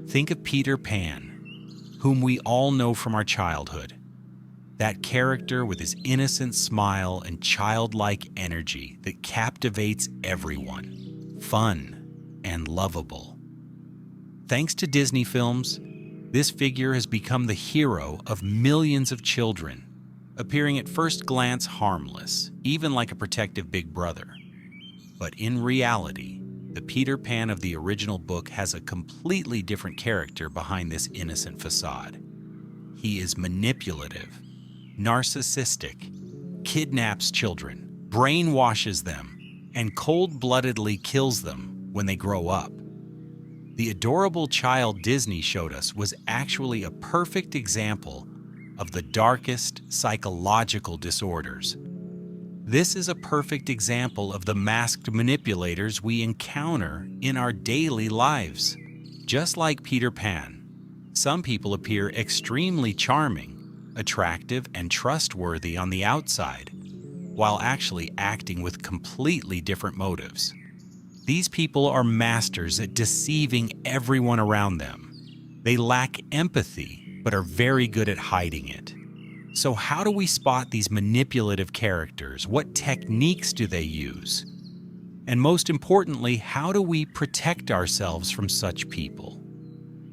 Think of Peter Pan, whom we all know from our childhood. That character with his innocent smile and childlike energy that captivates everyone, fun and lovable. Thanks to Disney films, this figure has become the hero of millions of children, appearing at first glance harmless, even like a protective big brother. But in reality, the Peter Pan of the original book has a completely different character behind this innocent facade. He is manipulative, narcissistic, kidnaps children, brainwashes them, and cold-bloodedly kills them when they grow up. The adorable child Disney showed us was actually a perfect example of the darkest psychological disorders. This is a perfect example of the masked manipulators we encounter in our daily lives. Just like Peter Pan, some people appear extremely charming, attractive, and trustworthy on the outside, while actually acting with completely different motives. These people are masters at deceiving everyone around them. They lack empathy, but are very good at hiding it. So how do we spot these manipulative characters? What techniques do they use? And most importantly, how do we protect ourselves from such people?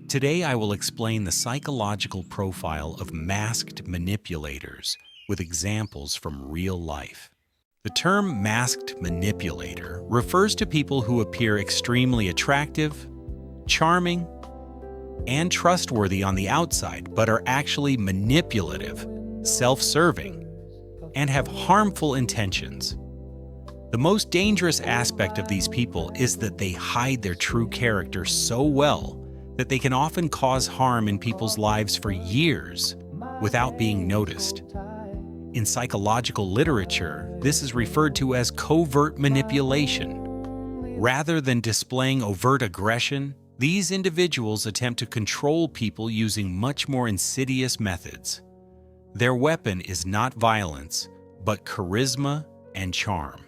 Today I will explain the psychological profile of masked manipulators with examples from real life. The term masked manipulator refers to people who appear extremely attractive, charming, and trustworthy on the outside, but are actually manipulative, self-serving, and have harmful intentions. The most dangerous aspect of these people is that they hide their true character so well that they can often cause harm in people's lives for years without being noticed. In psychological literature, this is referred to as covert manipulation. Rather than displaying overt aggression, these individuals attempt to control people using much more insidious methods. Their weapon is not violence, but charisma and charm.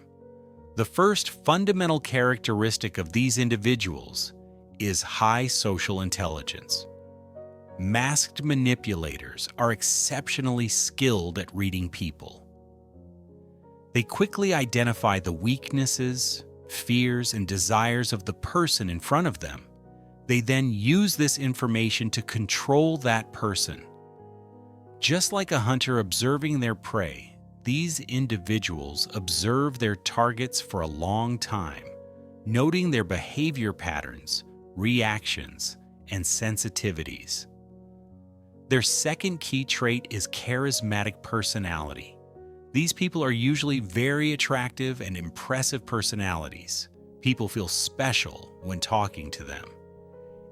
The first fundamental characteristic of these individuals is high social intelligence. Masked manipulators are exceptionally skilled at reading people. They quickly identify the weaknesses, fears, and desires of the person in front of them. They then use this information to control that person. Just like a hunter observing their prey, these individuals observe their targets for a long time, noting their behavior patterns, reactions, and sensitivities. Their second key trait is charismatic personality. These people are usually very attractive and impressive personalities. People feel special when talking to them.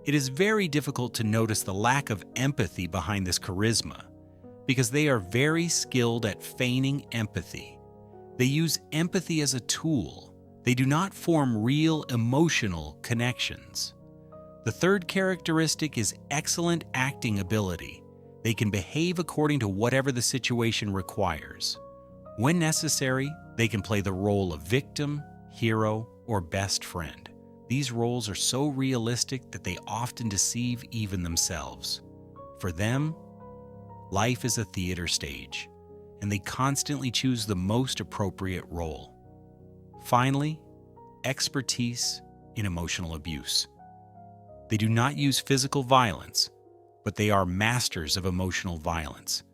It is very difficult to notice the lack of empathy behind this charisma, because they are very skilled at feigning empathy. They use empathy as a tool. They do not form real emotional connections. The third characteristic is excellent acting ability. They can behave according to whatever the situation requires. When necessary, they can play the role of victim, hero, or best friend. These roles are so realistic that they often deceive even themselves. For them, life is a theater stage, and they constantly choose the most appropriate role. Finally, expertise in emotional abuse. They do not use physical violence, but they are masters of emotional violence.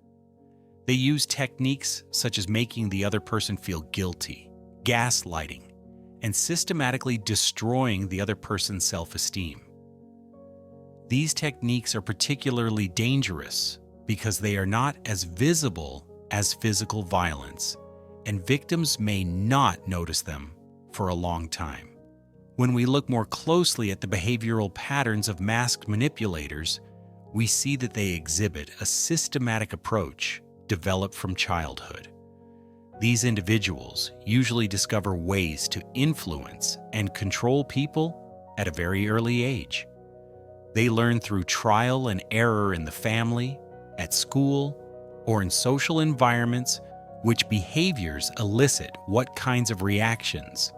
They use techniques such as making the other person feel guilty, gaslighting, and systematically destroying the other person's self-esteem. These techniques are particularly dangerous because they are not as visible as physical violence, and victims may not notice them for a long time. When we look more closely at the behavioral patterns of masked manipulators, we see that they exhibit a systematic approach developed from childhood. These individuals usually discover ways to influence and control people at a very early age. They learn through trial and error in the family, at school, or in social environments which behaviors elicit what kinds of reactions.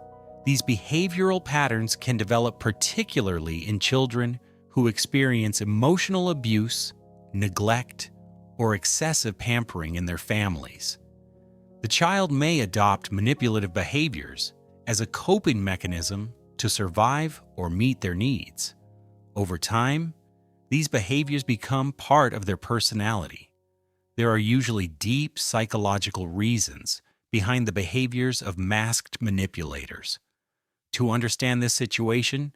These behavioral patterns can develop particularly in children who experience emotional abuse, neglect, or excessive pampering in their families. The child may adopt manipulative behaviors as a coping mechanism to survive or meet their needs. Over time, these behaviors become part of their personality. There are usually deep psychological reasons behind the behaviors of masked manipulators. To understand this situation,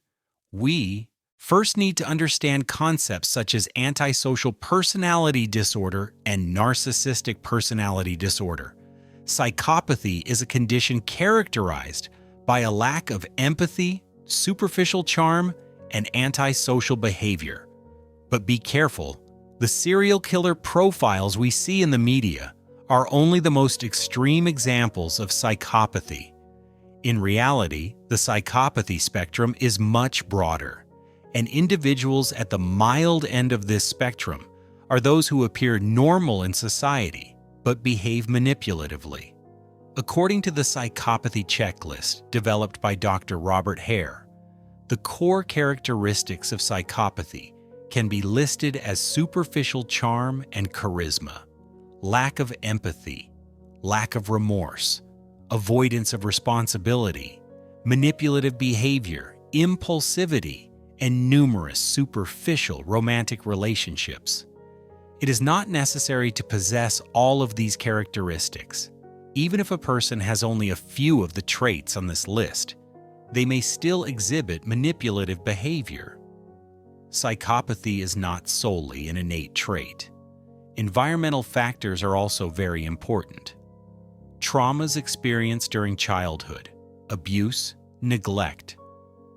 we first need to understand concepts such as antisocial personality disorder and narcissistic personality disorder. Psychopathy is a condition characterized by a lack of empathy, superficial charm, and antisocial behavior. But be careful, the serial killer profiles we see in the media are only the most extreme examples of psychopathy. In reality, the psychopathy spectrum is much broader, and individuals at the mild end of this spectrum are those who appear normal in society but behave manipulatively. According to the psychopathy checklist developed by Dr. Robert Hare, the core characteristics of psychopathy can be listed as superficial charm and charisma, lack of empathy, lack of remorse, avoidance of responsibility, manipulative behavior, impulsivity, and numerous superficial romantic relationships. It is not necessary to possess all of these characteristics. Even if a person has only a few of the traits on this list, they may still exhibit manipulative behavior. Psychopathy is not solely an innate trait. Environmental factors are also very important. Traumas experienced during childhood, abuse, neglect,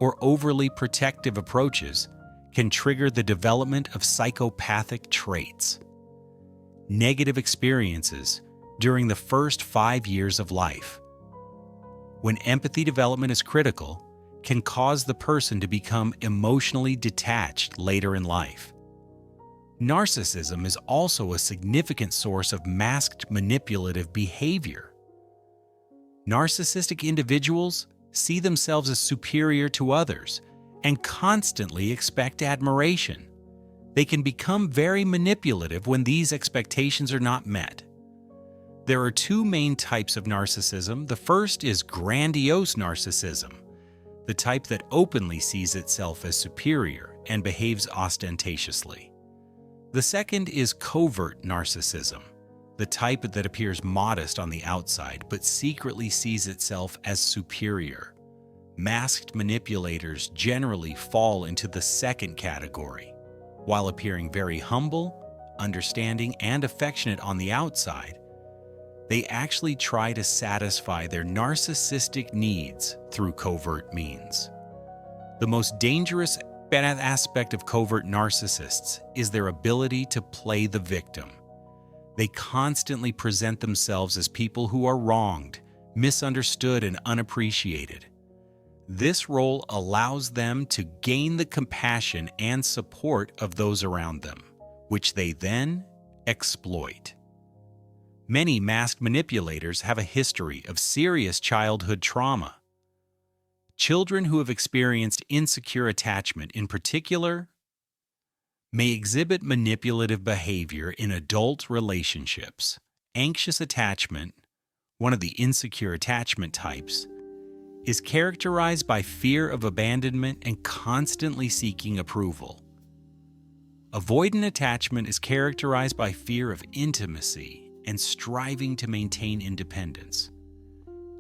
or overly protective approaches can trigger the development of psychopathic traits. Negative experiences during the first 5 years of life, when empathy development is critical, can cause the person to become emotionally detached later in life. Narcissism is also a significant source of masked manipulative behavior. Narcissistic individuals see themselves as superior to others and constantly expect admiration. They can become very manipulative when these expectations are not met. There are two main types of narcissism. The first is grandiose narcissism, the type that openly sees itself as superior and behaves ostentatiously. The second is covert narcissism, the type that appears modest on the outside but secretly sees itself as superior. Masked manipulators generally fall into the second category. While appearing very humble, understanding, and affectionate on the outside, they actually try to satisfy their narcissistic needs through covert means. The most dangerous aspect of covert narcissists is their ability to play the victim. They constantly present themselves as people who are wronged, misunderstood, and unappreciated. This role allows them to gain the compassion and support of those around them, which they then exploit. Many masked manipulators have a history of serious childhood trauma. Children who have experienced insecure attachment in particular may exhibit manipulative behavior in adult relationships. Anxious attachment, one of the insecure attachment types, is characterized by fear of abandonment and constantly seeking approval. Avoidant attachment is characterized by fear of intimacy and striving to maintain independence.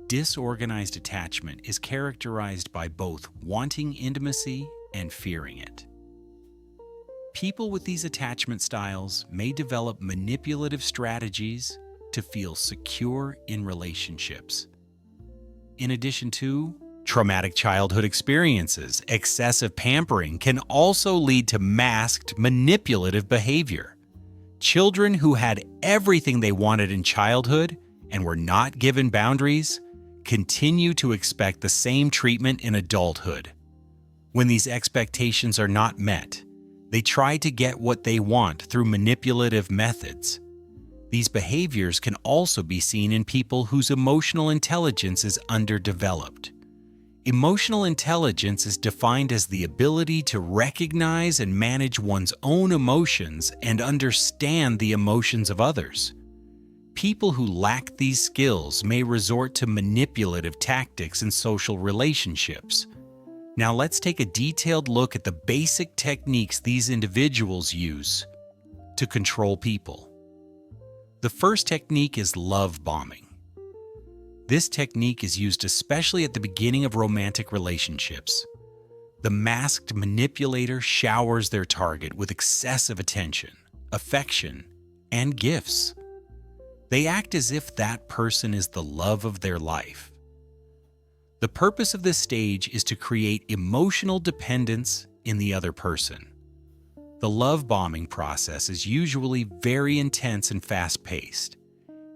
Disorganized attachment is characterized by both wanting intimacy and fearing it. People with these attachment styles may develop manipulative strategies to feel secure in relationships. In addition to traumatic childhood experiences, excessive pampering can also lead to masked manipulative behavior. Children who had everything they wanted in childhood and were not given boundaries continue to expect the same treatment in adulthood. When these expectations are not met, they try to get what they want through manipulative methods. These behaviors can also be seen in people whose emotional intelligence is underdeveloped. Emotional intelligence is defined as the ability to recognize and manage one's own emotions and understand the emotions of others. People who lack these skills may resort to manipulative tactics in social relationships. Now let's take a detailed look at the basic techniques these individuals use to control people. The first technique is love bombing. This technique is used especially at the beginning of romantic relationships. The masked manipulator showers their target with excessive attention, affection, and gifts. They act as if that person is the love of their life. The purpose of this stage is to create emotional dependence in the other person. The love bombing process is usually very intense and fast-paced.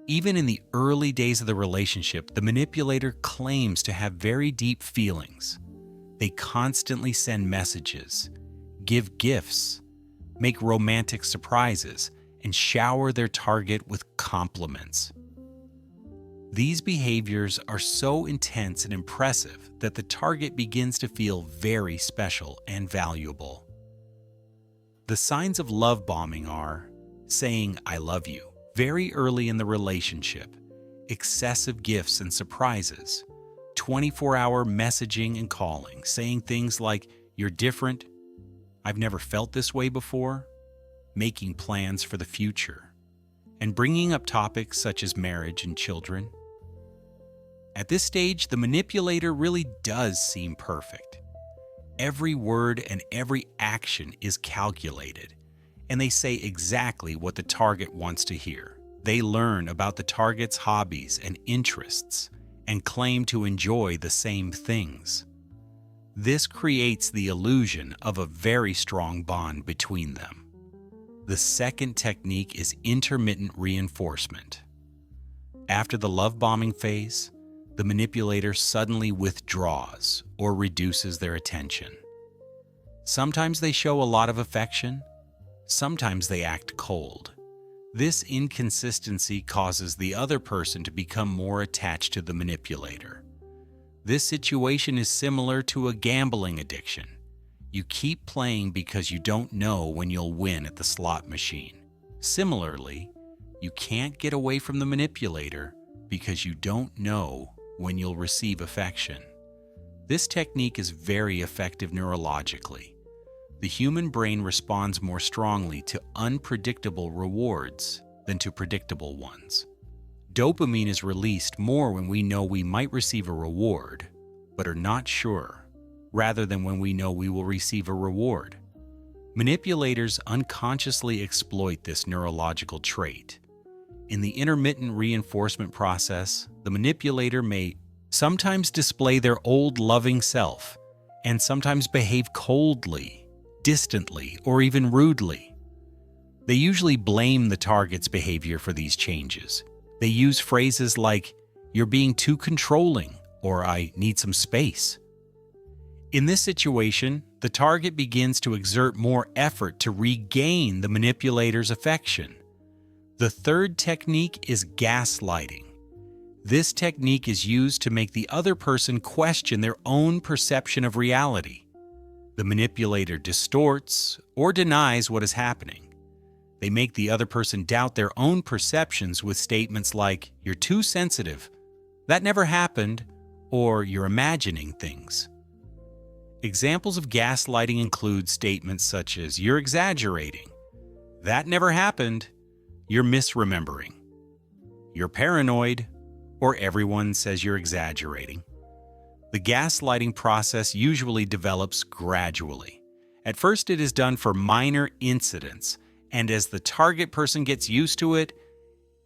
Even in the early days of the relationship, the manipulator claims to have very deep feelings. They constantly send messages, give gifts, make romantic surprises, and shower their target with compliments. These behaviors are so intense and impressive that the target begins to feel very special and valuable. The signs of love bombing are saying "I love you" very early in the relationship, excessive gifts and surprises, 24-hour messaging and calling, saying things like "you're different," "I've never felt this way before," making plans for the future, and bringing up topics such as marriage and children. At this stage, the manipulator really does seem perfect. Every word and every action is calculated, and they say exactly what the target wants to hear. They learn about the target's hobbies and interests and claim to enjoy the same things. This creates the illusion of a very strong bond between them. The second technique is intermittent reinforcement. After the love bombing phase, the manipulator suddenly withdraws or reduces their attention. Sometimes they show a lot of affection, sometimes they act cold. This inconsistency causes the other person to become more attached to the manipulator. This situation is similar to a gambling addiction. You keep playing because you don't know when you'll win at the slot machine. Similarly, you can't get away from the manipulator because you don't know when you'll receive affection. This technique is very effective neurologically. The human brain responds more strongly to unpredictable rewards than to predictable ones. Dopamine is released more when we know we might receive a reward, but are not sure, rather than when we know we will receive a reward. Manipulators unconsciously exploit this neurological trait. In the intermittent reinforcement process, the manipulator may sometimes display their old loving self and sometimes behave coldly, distantly, or even rudely. They usually blame the target's behavior for these changes. They use phrases like, "You're being too controlling," or "I need some space." In this situation, the target begins to exert more effort to regain the manipulator's affection. The third technique is gaslighting. This technique is used to make the other person question their own perception of reality. The manipulator distorts or denies what is happening. They make the other person doubt their own perceptions with statements like, "You're too sensitive," "That never happened," or "You're imagining things." Examples of gaslighting include statements such as, "You're exaggerating," "That never happened," "You're misremembering," "You're paranoid," or "Everyone says you're exaggerating." The gaslighting process usually develops gradually. At first, it is done for minor incidents, and as the target person gets used to it,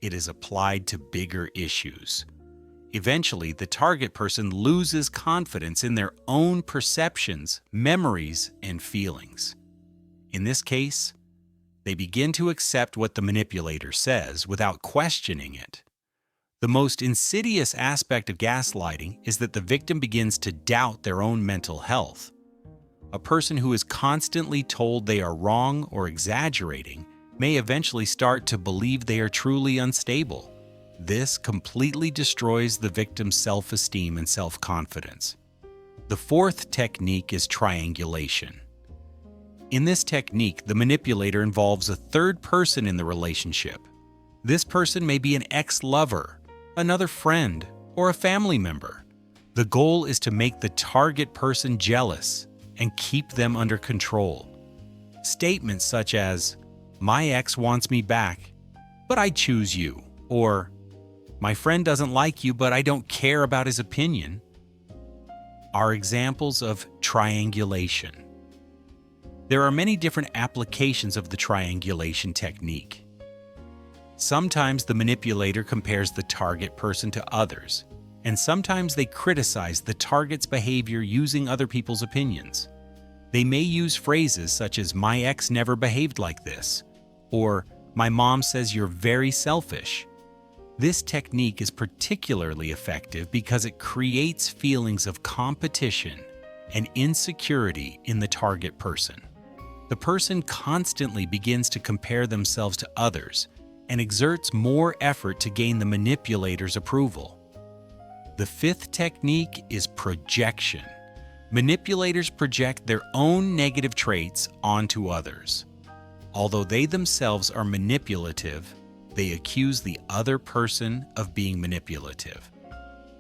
it is applied to bigger issues. Eventually, the target person loses confidence in their own perceptions, memories, and feelings. In this case, they begin to accept what the manipulator says without questioning it. The most insidious aspect of gaslighting is that the victim begins to doubt their own mental health. A person who is constantly told they are wrong or exaggerating may eventually start to believe they are truly unstable. This completely destroys the victim's self-esteem and self-confidence. The fourth technique is triangulation. In this technique, the manipulator involves a third person in the relationship. This person may be an ex-lover, another friend, or a family member. The goal is to make the target person jealous and keep them under control. Statements such as, "My ex wants me back, but I choose you," or "My friend doesn't like you, but I don't care about his opinion," are examples of triangulation. There are many different applications of the triangulation technique. Sometimes the manipulator compares the target person to others, and sometimes they criticize the target's behavior using other people's opinions. They may use phrases such as, "My ex never behaved like this," or "My mom says you're very selfish." This technique is particularly effective because it creates feelings of competition and insecurity in the target person. The person constantly begins to compare themselves to others and exerts more effort to gain the manipulator's approval. The fifth technique is projection. Manipulators project their own negative traits onto others. Although they themselves are manipulative, they accuse the other person of being manipulative.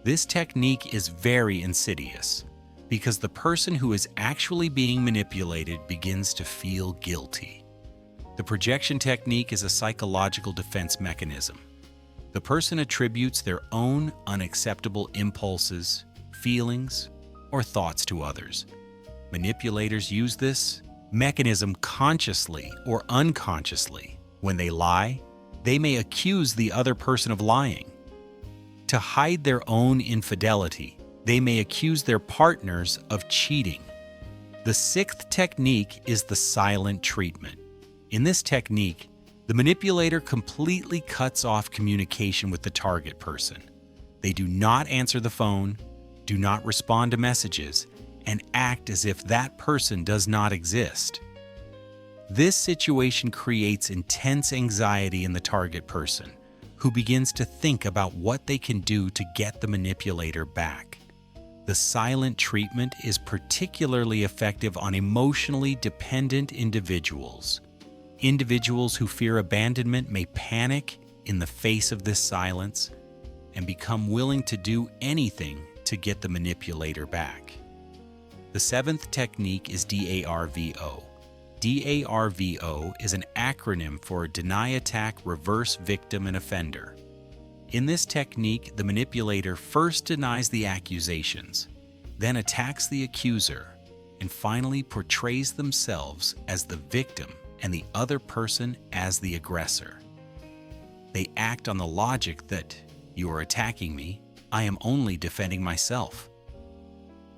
This technique is very insidious because the person who is actually being manipulated begins to feel guilty. The projection technique is a psychological defense mechanism. The person attributes their own unacceptable impulses, feelings, or thoughts to others. Manipulators use this mechanism consciously or unconsciously. When they lie, they may accuse the other person of lying. To hide their own infidelity, they may accuse their partners of cheating. The sixth technique is the silent treatment. In this technique, the manipulator completely cuts off communication with the target person. They do not answer the phone, do not respond to messages, and act as if that person does not exist. This situation creates intense anxiety in the target person, who begins to think about what they can do to get the manipulator back. The silent treatment is particularly effective on emotionally dependent individuals. Individuals who fear abandonment may panic in the face of this silence and become willing to do anything to get the manipulator back. The seventh technique is DARVO. DARVO is an acronym for Deny Attack Reverse Victim and Offender. In this technique, the manipulator first denies the accusations, then attacks the accuser, and finally portrays themselves as the victim and the other person as the aggressor. They act on the logic that, "You are attacking me, I am only defending myself."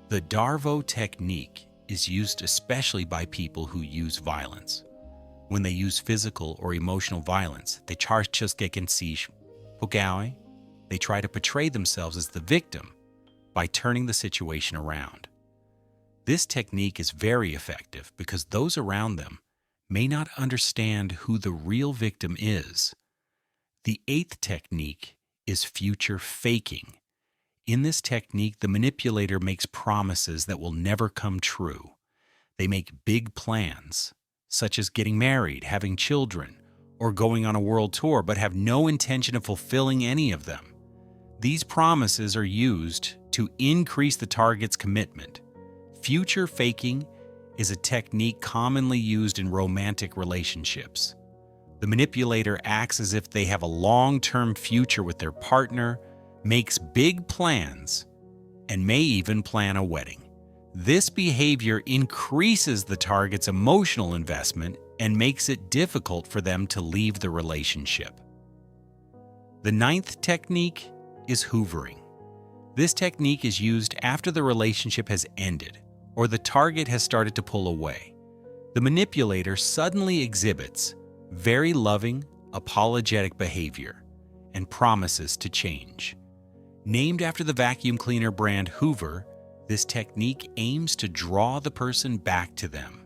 The DARVO technique is used especially by people who use violence. When they use physical or emotional violence, they try to portray themselves as the victim by turning the situation around. This technique is very effective because those around them may not understand who the real victim is. The eighth technique is future faking. In this technique, the manipulator makes promises that will never come true. They make big plans, such as getting married, having children, or going on a world tour, but have no intention of fulfilling any of them. These promises are used to increase the target's commitment. Future faking is a technique commonly used in romantic relationships. The manipulator acts as if they have a long-term future with their partner, makes big plans, and may even plan a wedding. This behavior increases the target's emotional investment and makes it difficult for them to leave the relationship. The ninth technique is hoovering. This technique is used after the relationship has ended or the target has started to pull away. The manipulator suddenly exhibits very loving, apologetic behavior and promises to change. Named after the vacuum cleaner brand Hoover, this technique aims to draw the person back to them.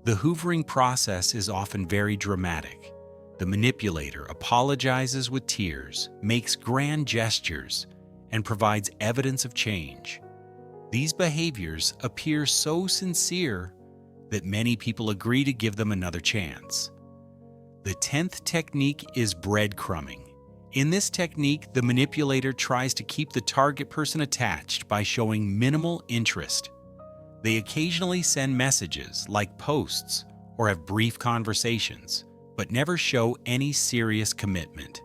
The hoovering process is often very dramatic. The manipulator apologizes with tears, makes grand gestures, and provides evidence of change. These behaviors appear so sincere that many people agree to give them another chance. The 10th technique is breadcrumbing. In this technique, the manipulator tries to keep the target person attached by showing minimal interest. They occasionally send messages like posts or have brief conversations, but never show any serious commitment.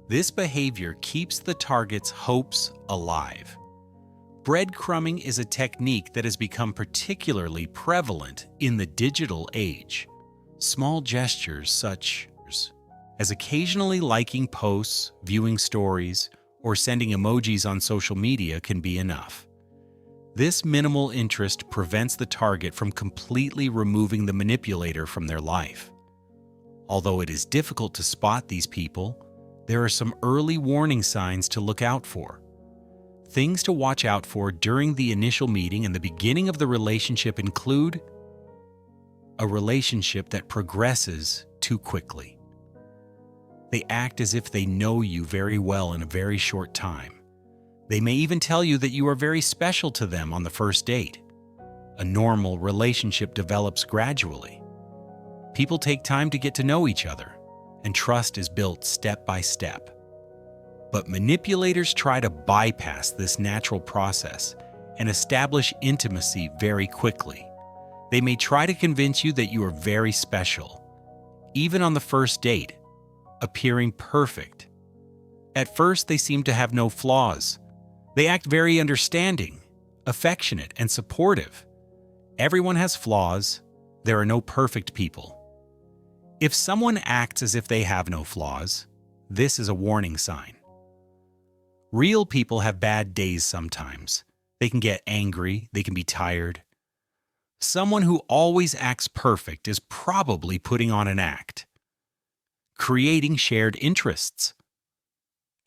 This behavior keeps the target's hopes alive. Breadcrumbing is a technique that has become particularly prevalent in the digital age. Small gestures such as occasionally liking posts, viewing stories, or sending emojis on social media can be enough. This minimal interest prevents the target from completely removing the manipulator from their life. Although it is difficult to spot these people, there are some early warning signs to look out for. Things to watch out for during the initial meeting and the beginning of the relationship include a relationship that progresses too quickly. They act as if they know you very well in a very short time. They may even tell you that you are very special to them on the first date. A normal relationship develops gradually. People take time to get to know each other, and trust is built step by step. But manipulators try to bypass this natural process and establish intimacy very quickly. They may try to convince you that you are very special, even on the first date, appearing perfect. At first, they seem to have no flaws. They act very understanding, affectionate, and supportive. Everyone has flaws. There are no perfect people. If someone acts as if they have no flaws, this is a warning sign. Real people have bad days sometimes. They can get angry, they can be tired. Someone who always acts perfect is probably putting on an act. Creating shared interests.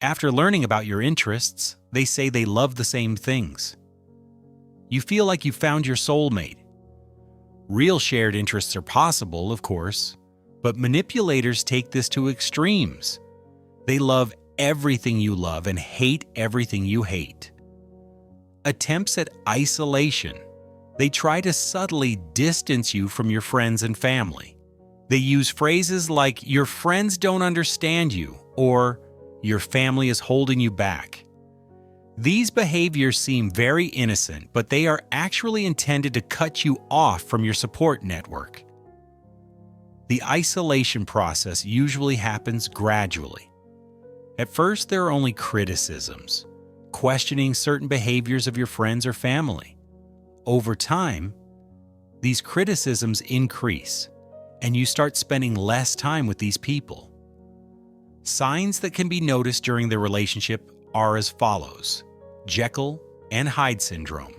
After learning about your interests, they say they love the same things. You feel like you found your soulmate. Real shared interests are possible, of course, but manipulators take this to extremes. They love everything you love and hate everything you hate. Attempts at isolation. They try to subtly distance you from your friends and family. They use phrases like, "Your friends don't understand you," or "Your family is holding you back." These behaviors seem very innocent, but they are actually intended to cut you off from your support network. The isolation process usually happens gradually. At first, there are only criticisms, questioning certain behaviors of your friends or family. Over time, these criticisms increase, and you start spending less time with these people. Signs that can be noticed during the relationship are as follows: Jekyll and Hyde syndrome.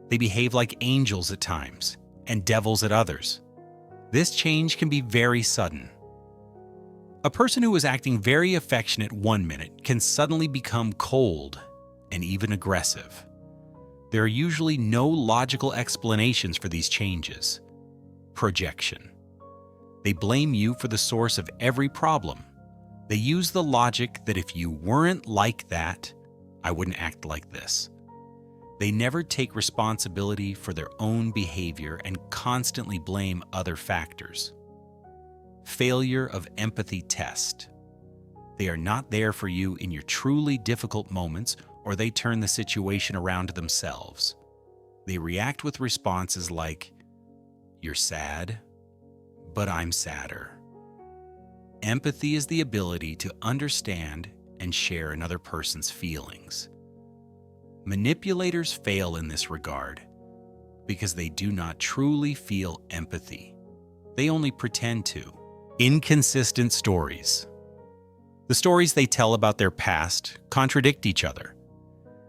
They behave like angels at times and devils at others. This change can be very sudden. A person who is acting very affectionate one minute can suddenly become cold and even aggressive. There are usually no logical explanations for these changes. Projection. They blame you for the source of every problem. They use the logic that if you weren't like that, I wouldn't act like this. They never take responsibility for their own behavior and constantly blame other factors. Failure of empathy test. They are not there for you in your truly difficult moments, or they turn the situation around themselves. They react with responses like, "You're sad, but I'm sadder." Empathy is the ability to understand and share another person's feelings. Manipulators fail in this regard because they do not truly feel empathy. They only pretend to. Inconsistent stories. The stories they tell about their past contradict each other.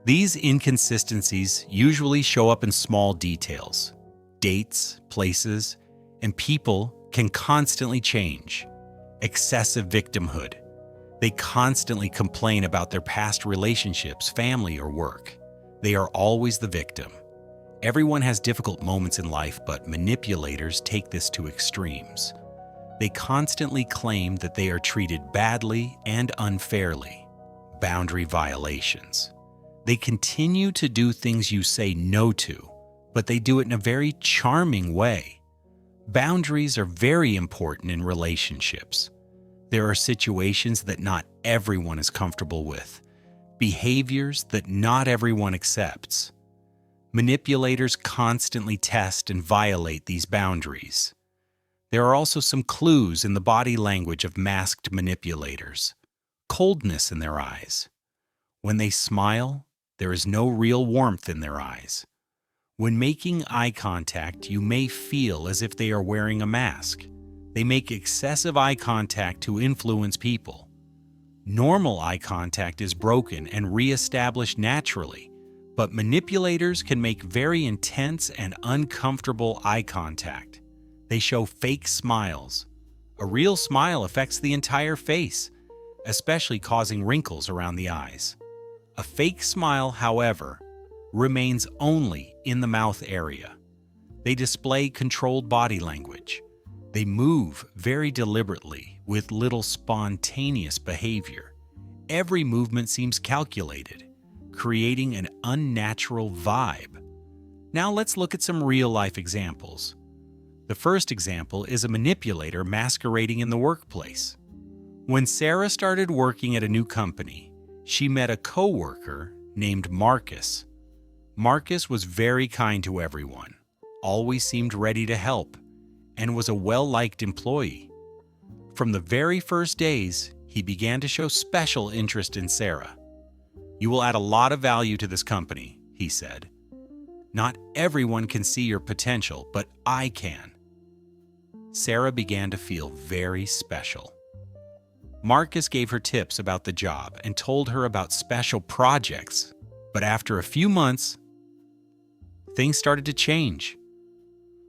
These inconsistencies usually show up in small details. Dates, places, and people can constantly change. Excessive victimhood. They constantly complain about their past relationships, family, or work. They are always the victim. Everyone has difficult moments in life, but manipulators take this to extremes. They constantly claim that they are treated badly and unfairly. Boundary violations. They continue to do things you say no to, but they do it in a very charming way. Boundaries are very important in relationships. There are situations that not everyone is comfortable with, behaviors that not everyone accepts. Manipulators constantly test and violate these boundaries. There are also some clues in the body language of masked manipulators. Coldness in their eyes. When they smile, there is no real warmth in their eyes. When making eye contact, you may feel as if they are wearing a mask. They make excessive eye contact to influence people. Normal eye contact is broken and re-established naturally, but manipulators can make very intense and uncomfortable eye contact. They show fake smiles. A real smile affects the entire face, especially causing wrinkles around the eyes. A fake smile, however, remains only in the mouth area. They display controlled body language. They move very deliberately with little spontaneous behavior. Every movement seems calculated, creating an unnatural vibe. Now let's look at some real-life examples. The first example is a manipulator masquerading in the workplace. When Sarah started working at a new company, she met a coworker named Marcus. Marcus was very kind to everyone, always seemed ready to help, and was a well-liked employee. From the very first days, he began to show special interest in Sarah. "You will add a lot of value to this company," he said. "Not everyone can see your potential, but I can." Sarah began to feel very special. Marcus gave her tips about the job and told her about special projects, but after a few months, things started to change.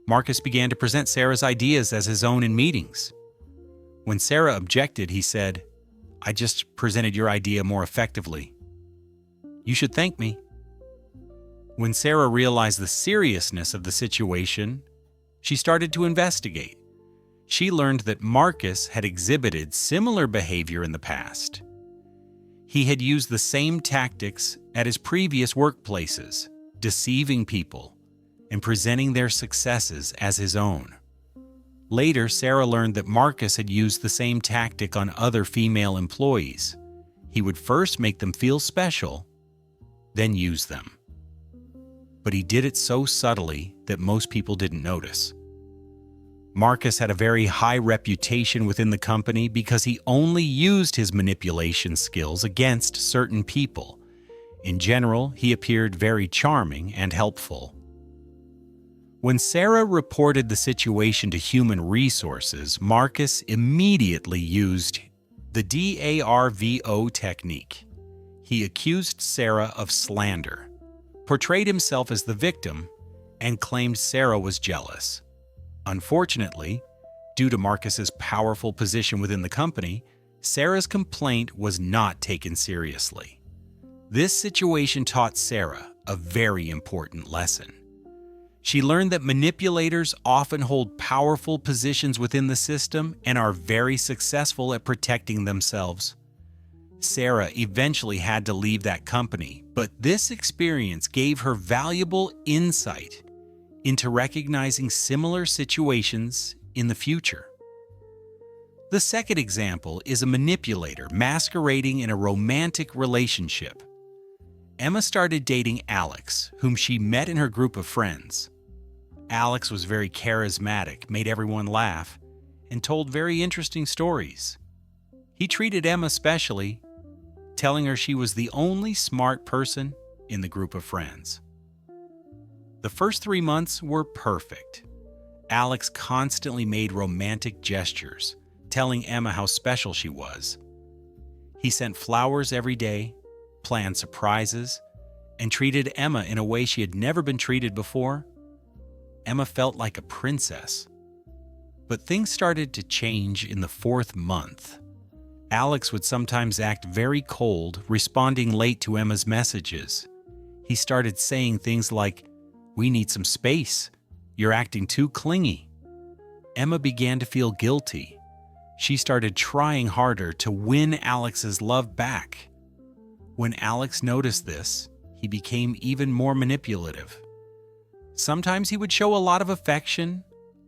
Marcus began to present Sarah's ideas as his own in meetings. When Sarah objected, he said, "I just presented your idea more effectively. You should thank me." When Sarah realized the seriousness of the situation, she started to investigate. She learned that Marcus had exhibited similar behavior in the past. He had used the same tactics at his previous workplaces, deceiving people and presenting their successes as his own. Later, Sarah learned that Marcus had used the same tactic on other female employees. He would first make them feel special, then use them. But he did it so subtly that most people didn't notice. Marcus had a very high reputation within the company because he only used his manipulation skills against certain people. In general, he appeared very charming and helpful. When Sarah reported the situation to human resources, Marcus immediately used the DARVO technique. He accused Sarah of slander, portrayed himself as the victim, and claimed Sarah was jealous. Unfortunately, due to Marcus's powerful position within the company, Sarah's complaint was not taken seriously. This situation taught Sarah a very important lesson. She learned that manipulators often hold powerful positions within the system and are very successful at protecting themselves. Sarah eventually had to leave that company, but this experience gave her valuable insight into recognizing similar situations in the future. The second example is a manipulator masquerading in a romantic relationship. Emma started dating Alex, whom she met in her group of friends. Alex was very charismatic, made everyone laugh, and told very interesting stories. He treated Emma specially, telling her she was the only smart person in the group of friends. The first 3 months were perfect. Alex constantly made romantic gestures, telling Emma how special she was. He sent flowers every day, planned surprises, and treated Emma in a way she had never been treated before. Emma felt like a princess. But things started to change in the 4th month. Alex would sometimes act very cold, responding late to Emma's messages. He started saying things like, "We need some space. You're acting too clingy." Emma began to feel guilty. She started trying harder to win Alex's love back. When Alex noticed this, he became even more manipulative. Sometimes he would show a lot of affection,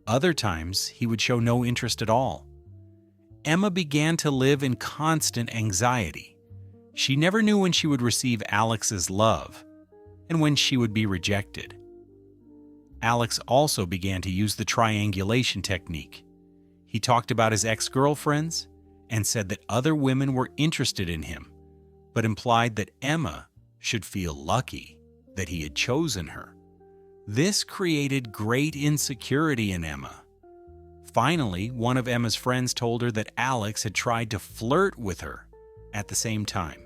other times he would show no interest at all. Emma began to live in constant anxiety. She never knew when she would receive Alex's love and when she would be rejected. Alex also began to use the triangulation technique. He talked about his ex-girlfriends and said that other women were interested in him, but implied that Emma should feel lucky that he had chosen her. This created great insecurity in Emma. Finally, one of Emma's friends told her that Alex had tried to flirt with her at the same time.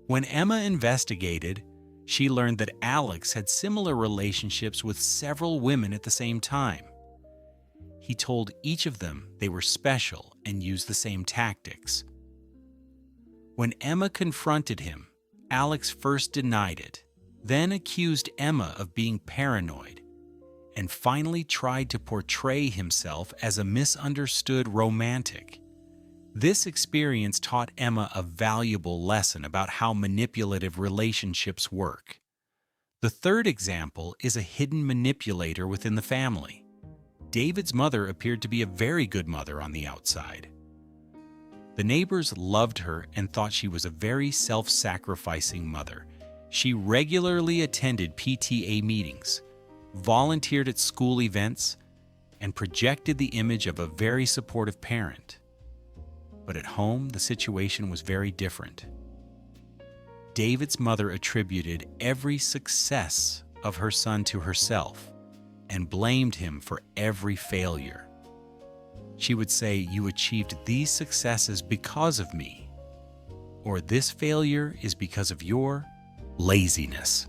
When Emma investigated, she learned that Alex had similar relationships with several women at the same time. He told each of them they were special and used the same tactics. When Emma confronted him, Alex first denied it, then accused Emma of being paranoid, and finally tried to portray himself as a misunderstood romantic. This experience taught Emma a valuable lesson about how manipulative relationships work. The third example is a hidden manipulator within the family. David's mother appeared to be a very good mother on the outside. The neighbors loved her and thought she was a very self-sacrificing mother. She regularly attended PTA meetings, volunteered at school events, and projected the image of a very supportive parent. But at home, the situation was very different. David's mother attributed every success of her son to herself and blamed him for every failure. She would say, "You achieved these successes because of me," or "This failure is because of your laziness."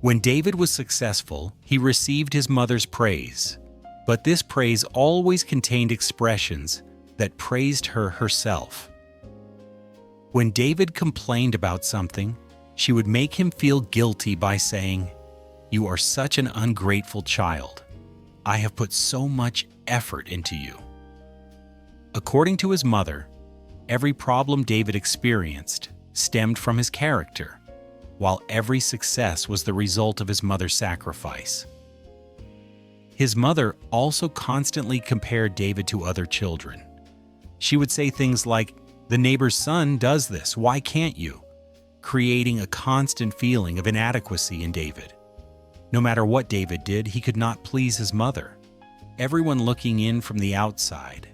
When David was successful, he received his mother's praise, but this praise always contained expressions that praised her herself. When David complained about something, she would make him feel guilty by saying, "You are such an ungrateful child. I have put so much effort into you." According to his mother, every problem David experienced stemmed from his character, while every success was the result of his mother's sacrifice. His mother also constantly compared David to other children. She would say things like, "The neighbor's son does this, why can't you?" creating a constant feeling of inadequacy in David. No matter what David did, he could not please his mother. Everyone looking in from the outside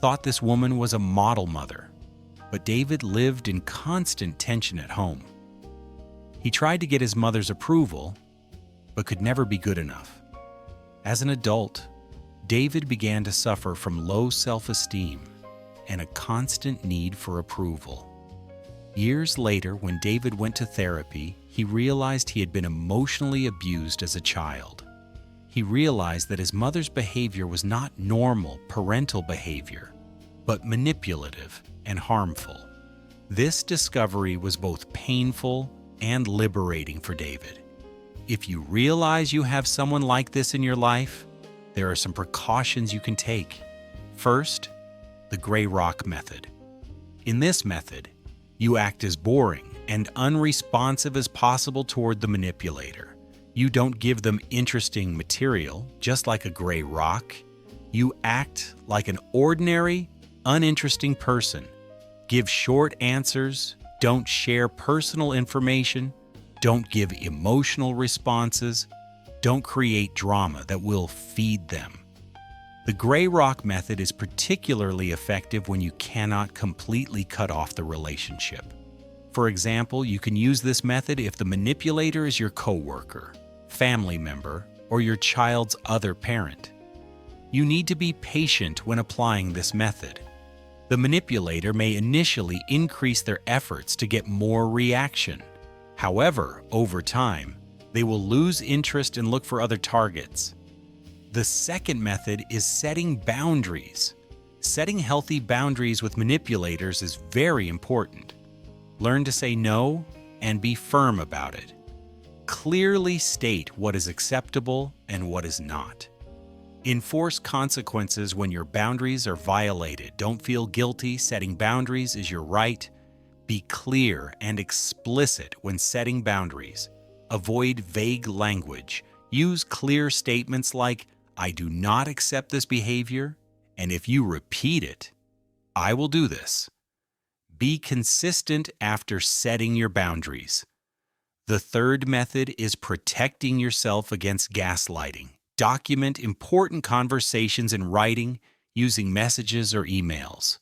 thought this woman was a model mother, but David lived in constant tension at home. He tried to get his mother's approval, but could never be good enough. As an adult, David began to suffer from low self-esteem and a constant need for approval. Years later, when David went to therapy, he realized he had been emotionally abused as a child. He realized that his mother's behavior was not normal parental behavior, but manipulative and harmful. This discovery was both painful and liberating for David. If you realize you have someone like this in your life, there are some precautions you can take. First, the gray rock method. In this method, you act as boring and unresponsive as possible toward the manipulator. You don't give them interesting material, just like a gray rock. You act like an ordinary, uninteresting person. Give short answers, don't share personal information, don't give emotional responses, don't create drama that will feed them. The gray rock method is particularly effective when you cannot completely cut off the relationship. For example, you can use this method if the manipulator is your coworker, family member, or your child's other parent. You need to be patient when applying this method. The manipulator may initially increase their efforts to get more reaction. However, over time, they will lose interest and look for other targets. The second method is setting boundaries. Setting healthy boundaries with manipulators is very important. Learn to say no and be firm about it. Clearly state what is acceptable and what is not. Enforce consequences when your boundaries are violated. Don't feel guilty. Setting boundaries is your right. Be clear and explicit when setting boundaries. Avoid vague language. Use clear statements like, "I do not accept this behavior, and if you repeat it, I will do this." Be consistent after setting your boundaries. The third method is protecting yourself against gaslighting. Document important conversations in writing using messages or emails.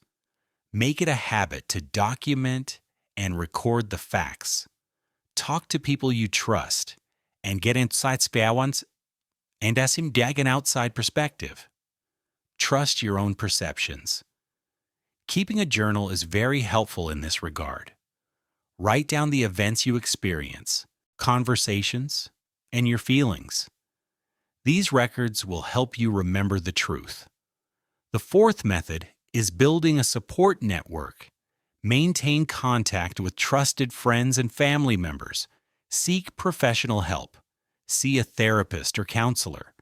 Make it a habit to document and record the facts. Talk to people you trust and get insights and ask him an outside perspective. Trust your own perceptions. Keeping a journal is very helpful in this regard. Write down the events you experience, conversations, and your feelings. These records will help you remember the truth. The fourth method is building a support network. Maintain contact with trusted friends and family members. Seek professional help. See a therapist or counselor.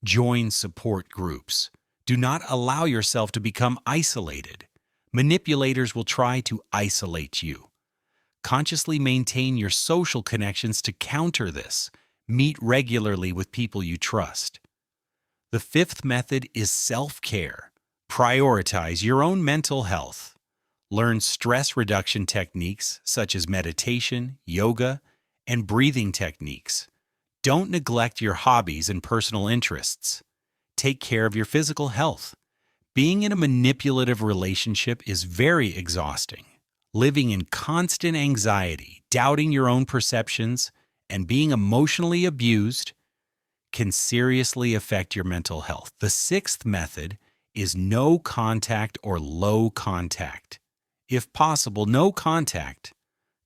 Join support groups. Do not allow yourself to become isolated. Manipulators will try to isolate you. Consciously maintain your social connections to counter this. Meet regularly with people you trust. The fifth method is self-care. Prioritize your own mental health. Learn stress reduction techniques such as meditation, yoga, and breathing techniques. Don't neglect your hobbies and personal interests. Take care of your physical health. Being in a manipulative relationship is very exhausting. Living in constant anxiety, doubting your own perceptions, and being emotionally abused can seriously affect your mental health. The sixth method is no contact or low contact. If possible, no contact.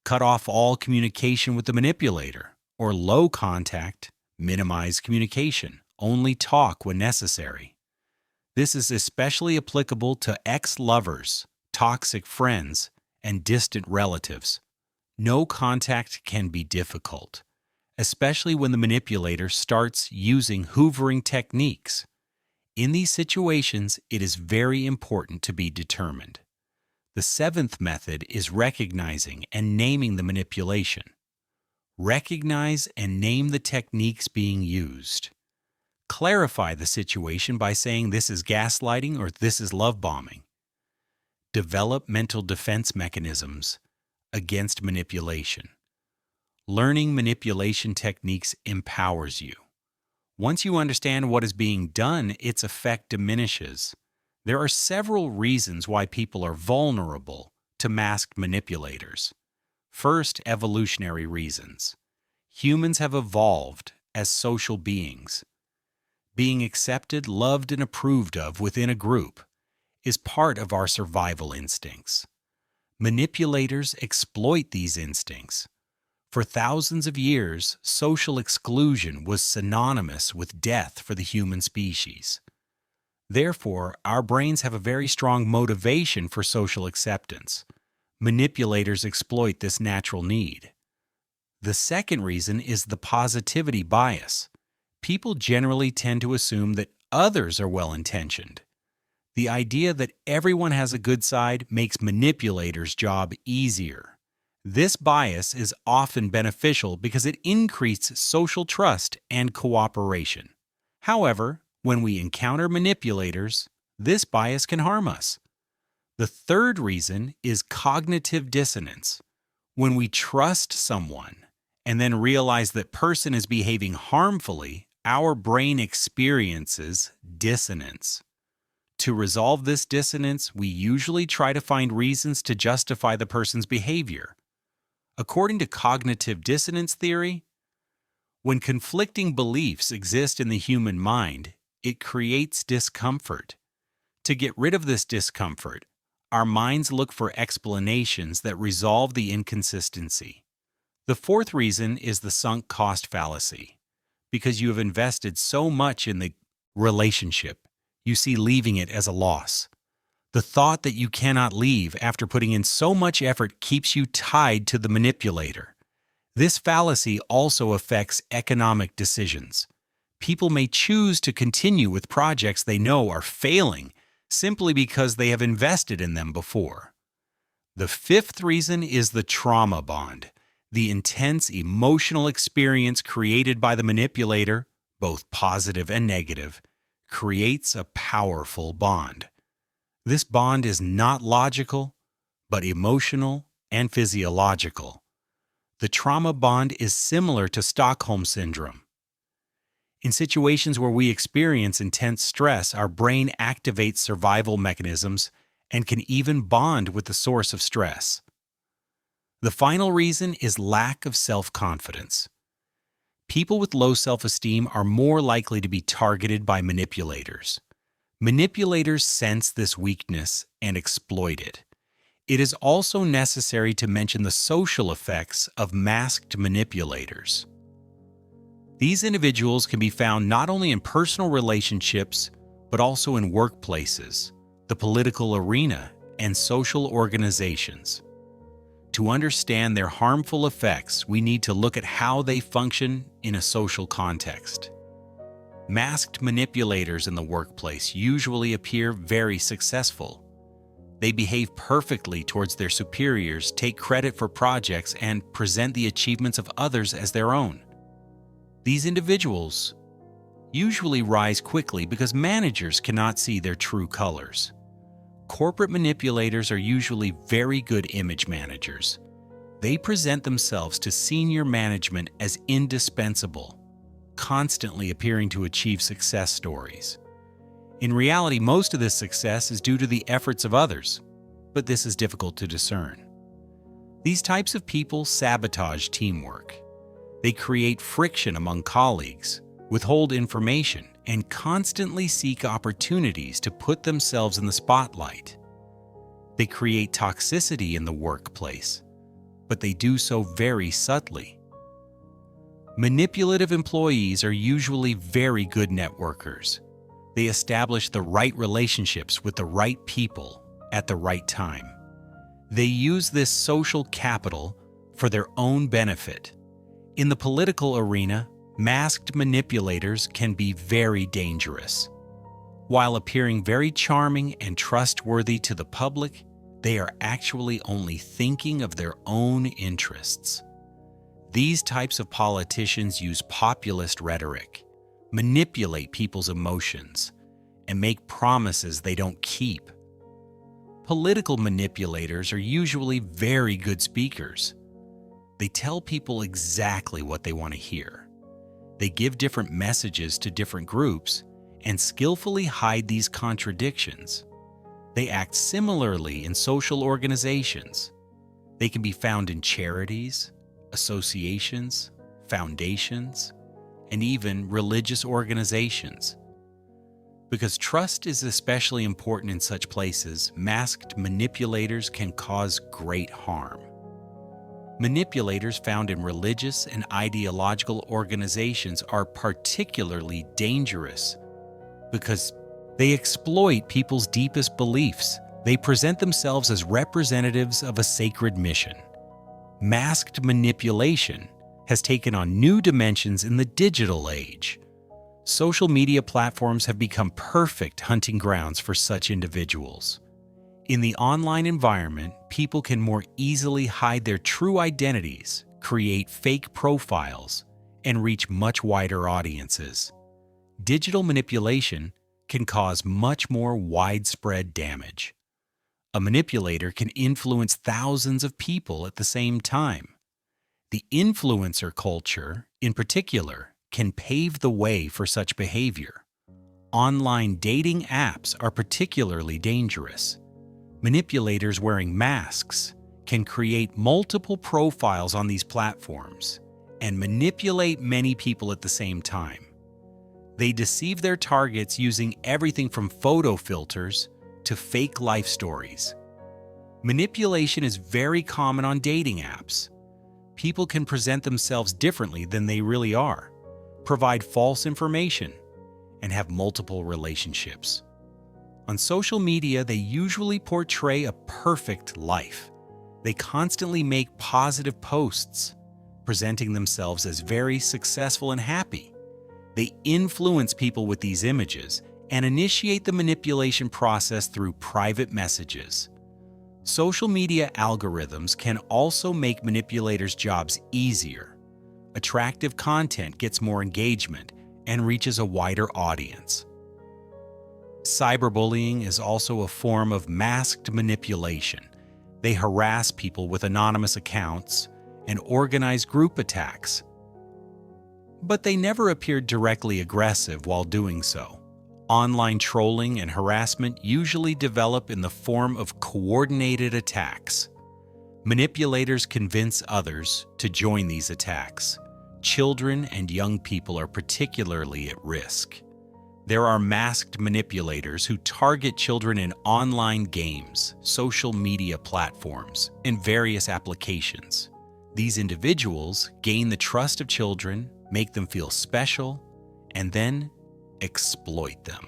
Cut off all communication with the manipulator, or low contact, minimize communication. Only talk when necessary. This is especially applicable to ex-lovers, toxic friends, and distant relatives. No contact can be difficult, especially when the manipulator starts using hoovering techniques. In these situations, it is very important to be determined. The seventh method is recognizing and naming the manipulation. Recognize and name the techniques being used. Clarify the situation by saying this is gaslighting or this is love bombing. Develop mental defense mechanisms against manipulation. Learning manipulation techniques empowers you. Once you understand what is being done, its effect diminishes. There are several reasons why people are vulnerable to masked manipulators. First, evolutionary reasons. Humans have evolved as social beings. Being accepted, loved, and approved of within a group is part of our survival instincts. Manipulators exploit these instincts. For thousands of years, social exclusion was synonymous with death for the human species. Therefore, our brains have a very strong motivation for social acceptance. Manipulators exploit this natural need. The second reason is the positivity bias. People generally tend to assume that others are well-intentioned. The idea that everyone has a good side makes manipulators' job easier. This bias is often beneficial because it increases social trust and cooperation. However, when we encounter manipulators, this bias can harm us. The third reason is cognitive dissonance. When we trust someone and then realize that person is behaving harmfully, our brain experiences dissonance. To resolve this dissonance, we usually try to find reasons to justify the person's behavior. According to cognitive dissonance theory, when conflicting beliefs exist in the human mind, it creates discomfort. To get rid of this discomfort, our minds look for explanations that resolve the inconsistency. The fourth reason is the sunk cost fallacy. Because you have invested so much in the relationship, you see leaving it as a loss. The thought that you cannot leave after putting in so much effort keeps you tied to the manipulator. This fallacy also affects economic decisions. People may choose to continue with projects they know are failing simply because they have invested in them before. The fifth reason is the trauma bond, the intense emotional experience created by the manipulator, both positive and negative, creates a powerful bond. This bond is not logical, but emotional and physiological. The trauma bond is similar to Stockholm Syndrome. In situations where we experience intense stress, our brain activates survival mechanisms and can even bond with the source of stress. The final reason is lack of self-confidence. People with low self-esteem are more likely to be targeted by manipulators. Manipulators sense this weakness and exploit it. It is also necessary to mention the social effects of masked manipulators. These individuals can be found not only in personal relationships, but also in workplaces, the political arena, and social organizations. To understand their harmful effects, we need to look at how they function in a social context. Masked manipulators in the workplace usually appear very successful. They behave perfectly towards their superiors, take credit for projects, and present the achievements of others as their own. These individuals usually rise quickly because managers cannot see their true colors. Corporate manipulators are usually very good image managers. They present themselves to senior management as indispensable, constantly appearing to achieve success stories. In reality, most of this success is due to the efforts of others, but this is difficult to discern. These types of people sabotage teamwork. They create friction among colleagues, withhold information, and constantly seek opportunities to put themselves in the spotlight. They create toxicity in the workplace, but they do so very subtly. Manipulative employees are usually very good networkers. They establish the right relationships with the right people at the right time. They use this social capital for their own benefit. In the political arena, masked manipulators can be very dangerous. While appearing very charming and trustworthy to the public, they are actually only thinking of their own interests. These types of politicians use populist rhetoric, manipulate people's emotions, and make promises they don't keep. Political manipulators are usually very good speakers. They tell people exactly what they want to hear. They give different messages to different groups and skillfully hide these contradictions. They act similarly in social organizations. They can be found in charities, associations, foundations, and even religious organizations. Because trust is especially important in such places, masked manipulators can cause great harm. Manipulators found in religious and ideological organizations are particularly dangerous because they exploit people's deepest beliefs. They present themselves as representatives of a sacred mission. Masked manipulation has taken on new dimensions in the digital age. Social media platforms have become perfect hunting grounds for such individuals. In the online environment, people can more easily hide their true identities, create fake profiles, and reach much wider audiences. Digital manipulation can cause much more widespread damage. A manipulator can influence thousands of people at the same time. The influencer culture, in particular, can pave the way for such behavior. Online dating apps are particularly dangerous. Manipulators wearing masks can create multiple profiles on these platforms and manipulate many people at the same time. They deceive their targets using everything from photo filters to fake life stories. Manipulation is very common on dating apps. People can present themselves differently than they really are, provide false information, and have multiple relationships. On social media, they usually portray a perfect life. They constantly make positive posts, presenting themselves as very successful and happy. They influence people with these images and initiate the manipulation process through private messages. Social media algorithms can also make manipulators' jobs easier. Attractive content gets more engagement and reaches a wider audience. Cyberbullying is also a form of masked manipulation. They harass people with anonymous accounts and organize group attacks. But they never appear directly aggressive while doing so. Online trolling and harassment usually develop in the form of coordinated attacks. Manipulators convince others to join these attacks. Children and young people are particularly at risk. There are masked manipulators who target children in online games, social media platforms, and various applications. These individuals gain the trust of children, make them feel special, and then exploit them.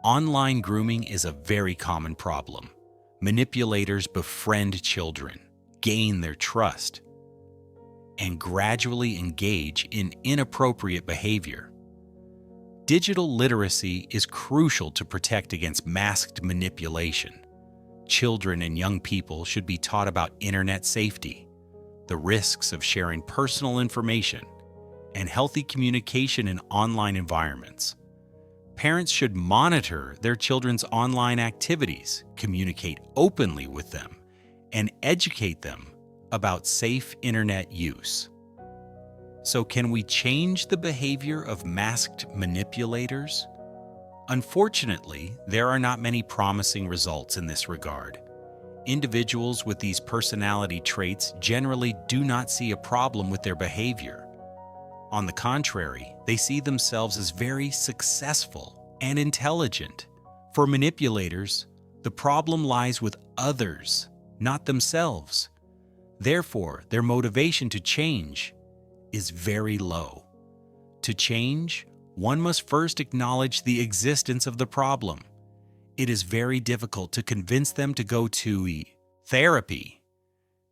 Online grooming is a very common problem. Manipulators befriend children, gain their trust, and gradually engage in inappropriate behavior. Digital literacy is crucial to protect against masked manipulation. Children and young people should be taught about internet safety, the risks of sharing personal information, and healthy communication in online environments. Parents should monitor their children's online activities, communicate openly with them, and educate them about safe internet use. So can we change the behavior of masked manipulators? Unfortunately, there are not many promising results in this regard. Individuals with these personality traits generally do not see a problem with their behavior. On the contrary, they see themselves as very successful and intelligent. For manipulators, the problem lies with others, not themselves. Therefore, their motivation to change is very low. To change, one must first acknowledge the existence of the problem. It is very difficult to convince them to go to therapy,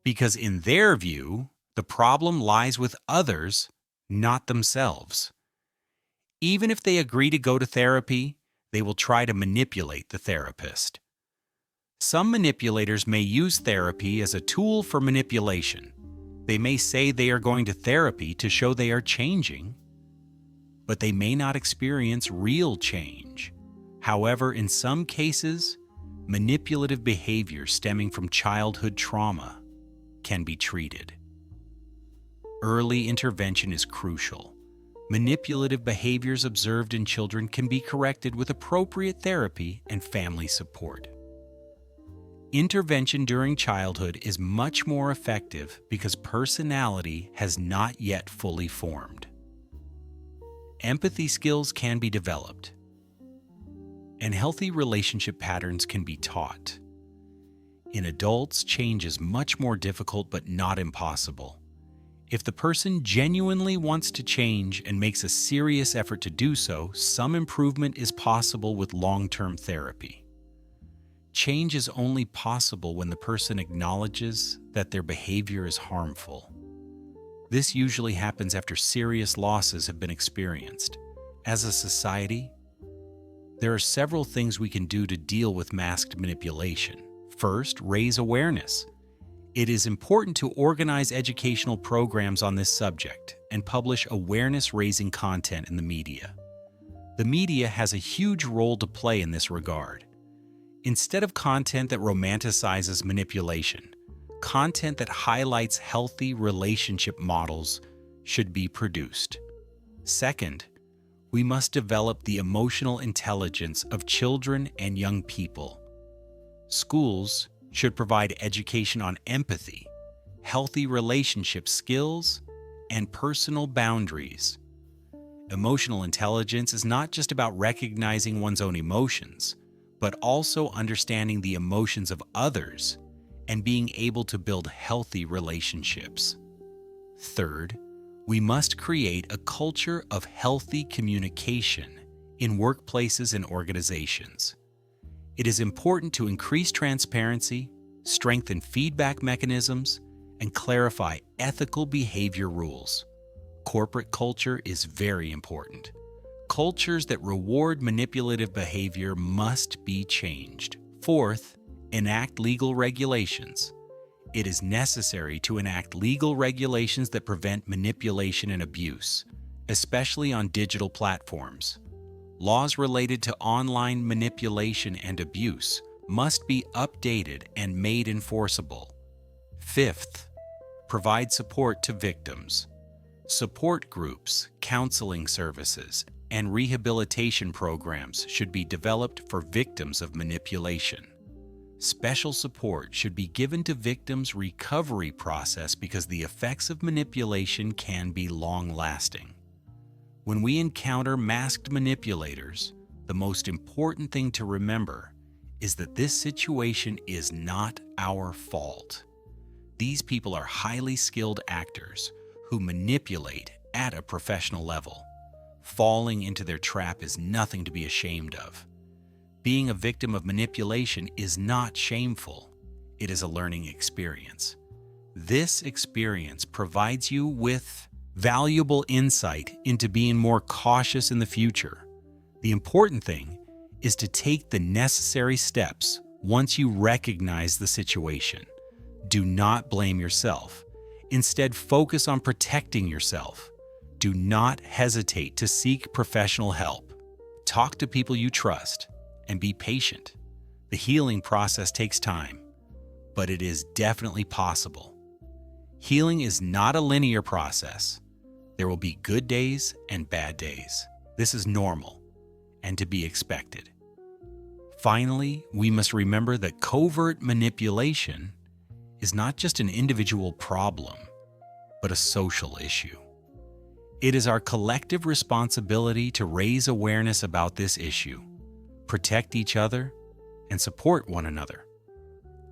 because in their view, the problem lies with others, not themselves. Even if they agree to go to therapy, they will try to manipulate the therapist. Some manipulators may use therapy as a tool for manipulation. They may say they are going to therapy to show they are changing, but they may not experience real change. However, in some cases, manipulative behavior stemming from childhood trauma can be treated. Early intervention is crucial. Manipulative behaviors observed in children can be corrected with appropriate therapy and family support. Intervention during childhood is much more effective because personality has not yet fully formed. Empathy skills can be developed, and healthy relationship patterns can be taught. In adults, change is much more difficult but not impossible. If the person genuinely wants to change and makes a serious effort to do so, some improvement is possible with long-term therapy. Change is only possible when the person acknowledges that their behavior is harmful. This usually happens after serious losses have been experienced. As a society, there are several things we can do to deal with masked manipulation. First, raise awareness. It is important to organize educational programs on this subject and publish awareness-raising content in the media. The media has a huge role to play in this regard. Instead of content that romanticizes manipulation, content that highlights healthy relationship models should be produced. Second, we must develop the emotional intelligence of children and young people. Schools should provide education on empathy, healthy relationship skills, and personal boundaries. Emotional intelligence is not just about recognizing one's own emotions, but also understanding the emotions of others and being able to build healthy relationships. Third, we must create a culture of healthy communication in workplaces and organizations. It is important to increase transparency, strengthen feedback mechanisms, and clarify ethical behavior rules. Corporate culture is very important. Cultures that reward manipulative behavior must be changed. Fourth, Enact legal regulations. It is necessary to enact legal regulations that prevent manipulation and abuse, especially on digital platforms. Laws related to online manipulation and abuse must be updated and made enforceable. Fifth, provide support to victims. Support groups, counseling services, and rehabilitation programs should be developed for victims of manipulation. Special support should be given to victims' recovery process because the effects of manipulation can be long-lasting. When we encounter masked manipulators, the most important thing to remember is that this situation is not our fault. These people are highly skilled actors who manipulate at a professional level. Falling into their trap is nothing to be ashamed of. Being a victim of manipulation is not shameful. It is a learning experience. This experience provides you with valuable insight into being more cautious in the future. The important thing is to take the necessary steps once you recognize the situation. Do not blame yourself. Instead, focus on protecting yourself. Do not hesitate to seek professional help. Talk to people you trust and be patient. The healing process takes time, but it is definitely possible. Healing is not a linear process. There will be good days and bad days. This is normal and to be expected. Finally, we must remember that covert manipulation is not just an individual problem, but a social issue. It is our collective responsibility to raise awareness about this issue, protect each other, and support one another.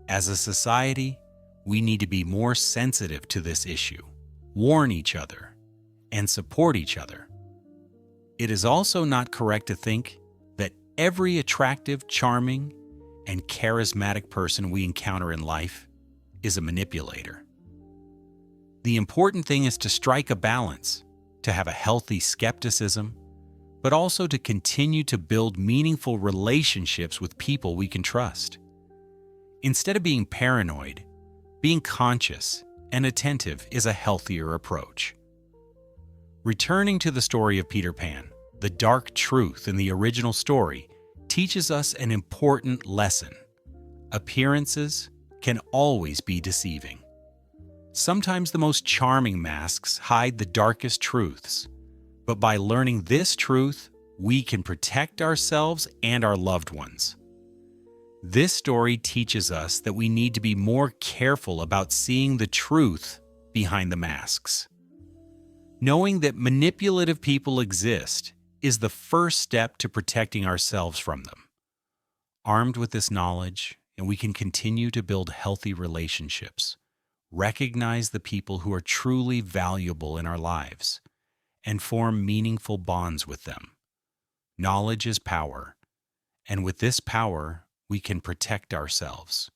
As a society, we need to be more sensitive to this issue, warn each other, and support each other. It is also not correct to think that every attractive, charming, and charismatic person we encounter in life is a manipulator. The important thing is to strike a balance, to have a healthy skepticism, but also to continue to build meaningful relationships with people we can trust. Instead of being paranoid, being conscious and attentive is a healthier approach. Returning to the story of Peter Pan, the dark truth in the original story teaches us an important lesson. Appearances can always be deceiving. Sometimes the most charming masks hide the darkest truths, but by learning this truth, we can protect ourselves and our loved ones. This story teaches us that we need to be more careful about seeing the truth behind the masks. Knowing that manipulative people exist is the first step to protecting ourselves from them. Armed with this knowledge, and we can continue to build healthy relationships, recognize the people who are truly valuable in our lives, and form meaningful bonds with them. Knowledge is power, and with this power, we can protect ourselves.